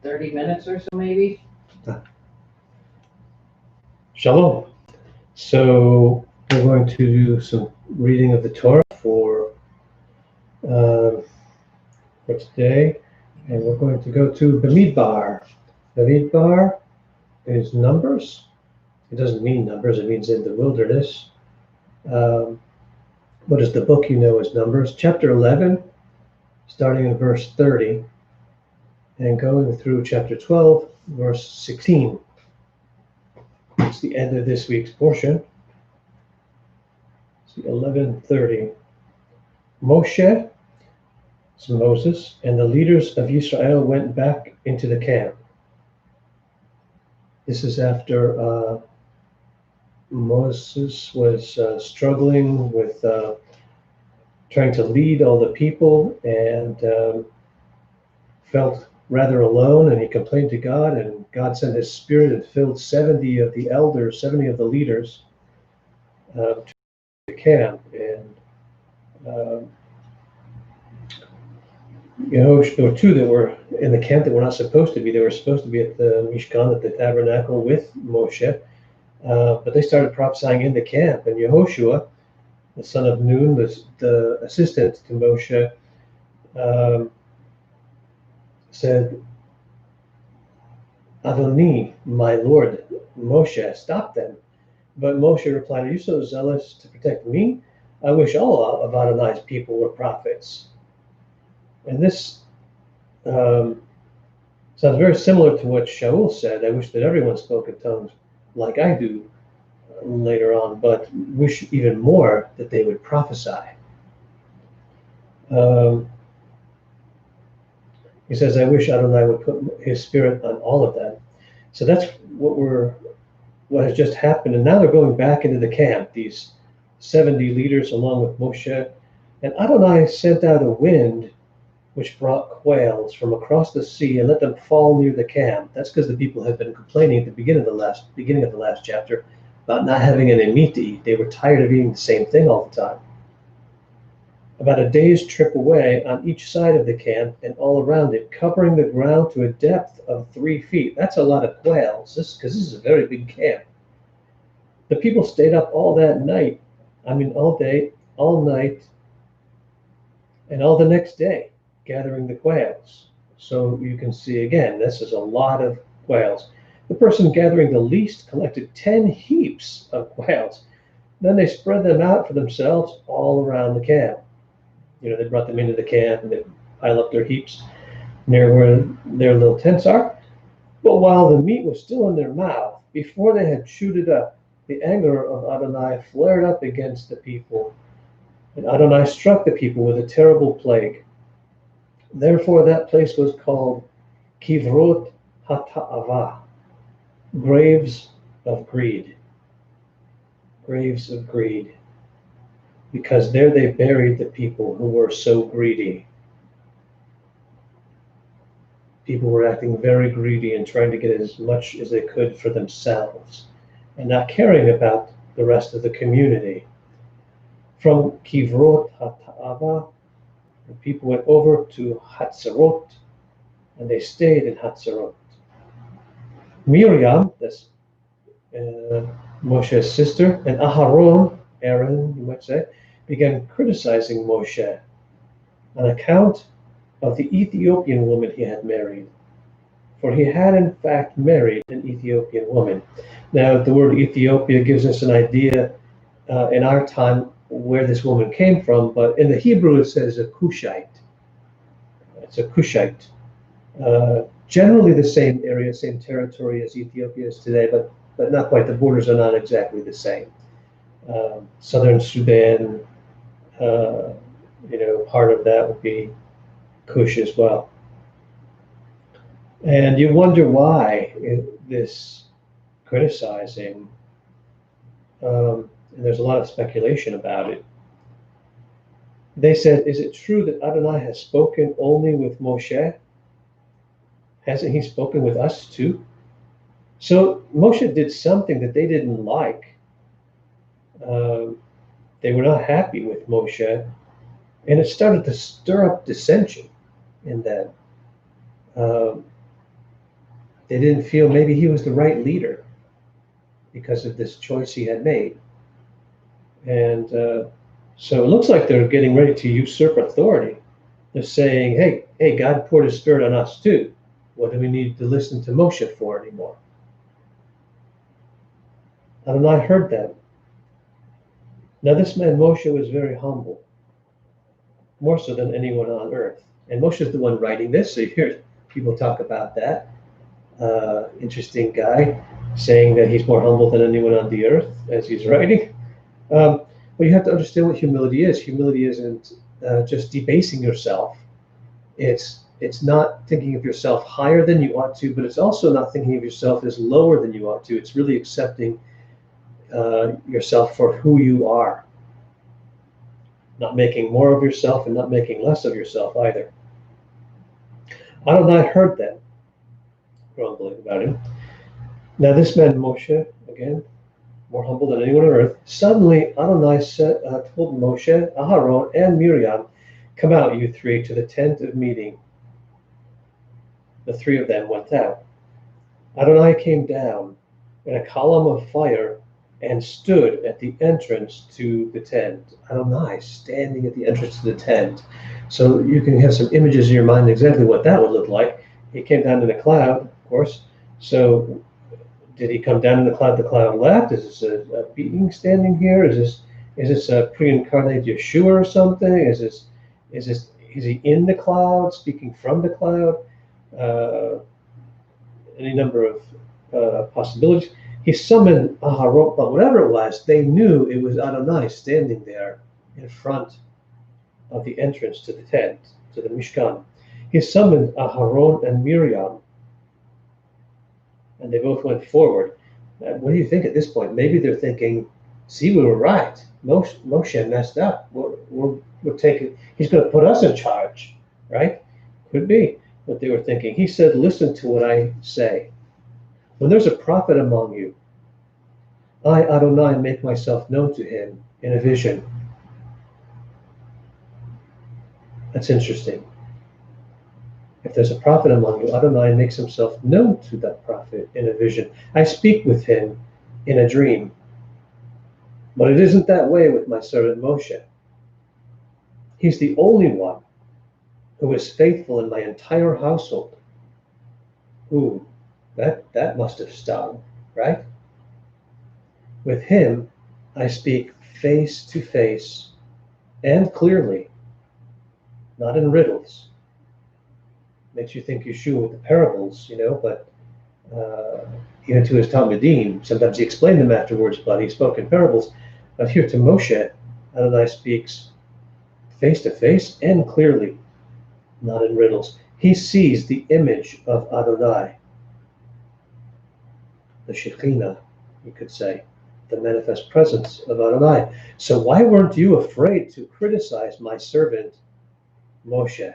30 minutes or so, maybe. Shalom. So we're going to do some reading of the Torah for today, and we're going to go to Bamidbar. Bamidbar is numbers. It doesn't mean numbers, it means in the wilderness. What is the book you know as Numbers? Chapter 11, starting in verse 30, and going through chapter 12, verse 16. It's the end of this week's portion. It's 11:30. Moshe, it's Moses, and the leaders of Israel went back into the camp. This is after Moses was struggling with trying to lead all the people and felt rather alone, and he complained to God, and God sent his spirit and filled 70 of the elders, 70 of the leaders to the camp. And there were two that were in the camp that were not supposed to be. They were supposed to be at the Mishkan, at the tabernacle with Moshe, but they started prophesying in the camp. And Yehoshua, the son of Nun, the assistant to Moshe, said, Adoni, my lord, Moshe, stop them. But Moshe replied, are you so zealous to protect me? I wish all of Adonai's people were prophets. And this sounds very similar to what Shaul said. I wish that everyone spoke in tongues like I do later on, but wish even more that they would prophesy. He says, I wish Adonai would put his spirit on all of them. So that's what has just happened. And now they're going back into the camp, these 70 leaders along with Moshe. And Adonai sent out a wind which brought quails from across the sea and let them fall near the camp. That's because the people had been complaining at the beginning of the last chapter about not having any meat to eat. They were tired of eating the same thing all the time. About a day's trip away on each side of the camp and all around it, covering the ground to a depth of 3 feet. That's a lot of quails, because this is a very big camp. The people stayed up all that night, all day, all night, and all the next day, gathering the quails. So you can see again, this is a lot of quails. The person gathering the least collected 10 heaps of quails. Then they spread them out for themselves all around the camp. They brought them into the camp and they pile up their heaps near where their little tents are. But while the meat was still in their mouth, before they had chewed it up, the anger of Adonai flared up against the people. And Adonai struck the people with a terrible plague. Therefore that place was called Kivrot HaTa'ava, graves of greed. Graves of greed. Because there they buried the people who were so greedy. People were acting very greedy and trying to get as much as they could for themselves and not caring about the rest of the community. From Kivrot HaTa'ava, the people went over to Hatzerot, and they stayed in Hatzerot. Miriam, that's Moshe's sister, and Aaron, you might say, began criticizing Moshe on account of the Ethiopian woman he had married. For he had in fact married an Ethiopian woman. Now the word Ethiopia gives us an idea in our time where this woman came from, but in the Hebrew it says a Cushite. It's a Cushite. Generally the same area, same territory as Ethiopia is today, but not quite. The borders are not exactly the same. Southern Sudan, part of that would be Cush as well. And you wonder why this criticizing, and there's a lot of speculation about it. They said, is it true that Adonai has spoken only with Moshe? Hasn't he spoken with us too? So Moshe did something that they didn't like. They were not happy with Moshe, and it started to stir up dissension in them. They didn't feel maybe he was the right leader because of this choice he had made. And so it looks like they're getting ready to usurp authority. They're saying, hey, God poured his spirit on us too. What do we need to listen to Moshe for anymore? Adonai heard them. Now this man Moshe was very humble, more so than anyone on earth. And Moshe is the one writing this, so you hear people talk about that. Interesting guy, saying that he's more humble than anyone on the earth as he's writing. But you have to understand what humility is. Humility isn't just debasing yourself. It's not thinking of yourself higher than you ought to, but it's also not thinking of yourself as lower than you ought to. It's really accepting yourself for who you are, not making more of yourself and not making less of yourself either. Adonai heard them grumbling about him. Now this man Moshe, again, more humble than anyone on earth, suddenly Adonai told Moshe, Aharon, and Miriam, "Come out, you three, to the tent of meeting." The three of them went out. Adonai came down in a column of fire and stood at the entrance to the tent. Adonai standing at the entrance to the tent. So you can have some images in your mind exactly what that would look like. He came down in a cloud, of course. So did he come down in the cloud? The cloud left? Is this a being standing here? Is this a pre-incarnate Yeshua or something? Is he in the cloud, speaking from the cloud? Any number of possibilities. He summoned Aharon, but whatever it was, they knew it was Adonai standing there in front of the entrance to the tent, to the Mishkan. He summoned Aharon and Miriam, and they both went forward. What do you think at this point? Maybe they're thinking, see, we were right. Moshe messed up. We're taking, he's going to put us in charge, right? Could be what they were thinking. He said, listen to what I say. When there's a prophet among you, I, Adonai, make myself known to him in a vision. That's interesting. If there's a prophet among you, Adonai makes himself known to that prophet in a vision. I speak with him in a dream. But it isn't that way with my servant Moshe. He's the only one who is faithful in my entire household. Ooh, that must have stung, right? With him, I speak face to face and clearly, not in riddles. Makes you think Yeshua with the parables, but even to his Talmudim, sometimes he explained them afterwards, but he spoke in parables. But here to Moshe, Adonai speaks face to face and clearly, not in riddles. He sees the image of Adonai, the Shekhinah, you could say, the manifest presence of Adonai. So why weren't you afraid to criticize my servant Moshe?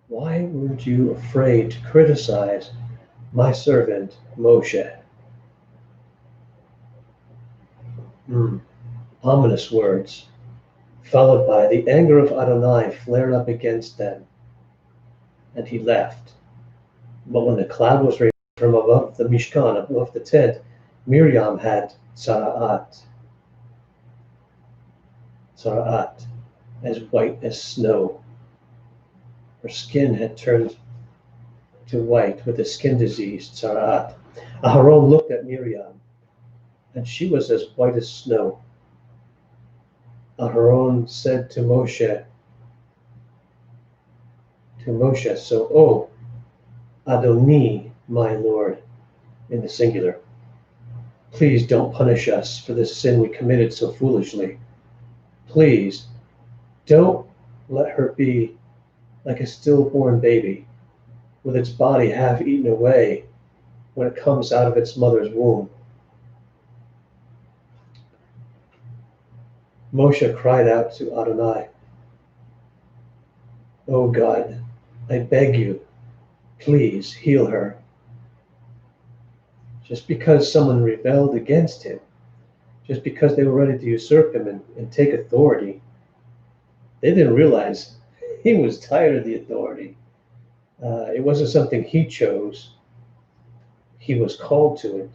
Why weren't you afraid to criticize my servant Moshe? Ominous words, followed by the anger of Adonai flared up against them, and he left. But when the cloud was raised from above the Mishkan, above the tent, Miriam had tzara'at, as white as snow. Her skin had turned to white with a skin disease, tzara'at. Aharon looked at Miriam, and she was as white as snow. Aharon said to Moshe, so, Adoni, my Lord, in the singular, please don't punish us for this sin we committed so foolishly. Please don't let her be like a stillborn baby with its body half eaten away when it comes out of its mother's womb. Moshe cried out to Adonai, "Oh God, I beg you, please heal her." Just because someone rebelled against him, just because they were ready to usurp him and take authority, they didn't realize he was tired of the authority. It wasn't something he chose. He was called to it.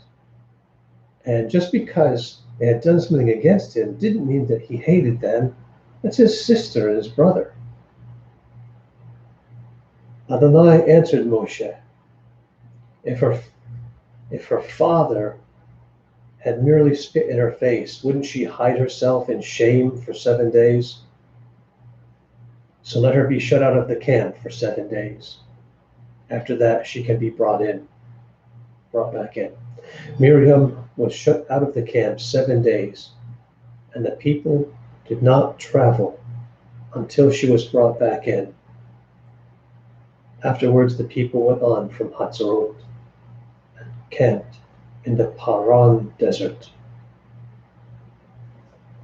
And just because they had done something against him didn't mean that he hated them. That's his sister and his brother. Adonai answered Moshe, if her father had merely spit in her face, wouldn't she hide herself in shame for 7 days? So let her be shut out of the camp for 7 days. After that, she can be brought back in. Miriam was shut out of the camp 7 days, and the people did not travel until she was brought back in. Afterwards, the people went on from Hatzerot and camped in the Paran desert.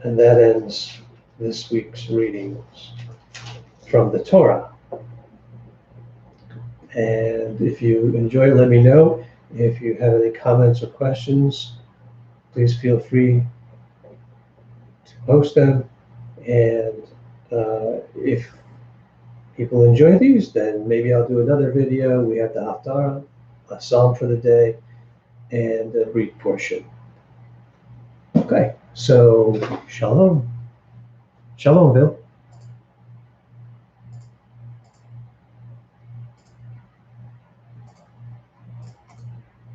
And that ends this week's readings from the Torah. And if you enjoy, let me know. If you have any comments or questions, please feel free to post them. And if people enjoy these, then maybe I'll do another video. We have the Haftarah, a psalm for the day, and a read portion. Okay, so shalom. Shalom, Bill.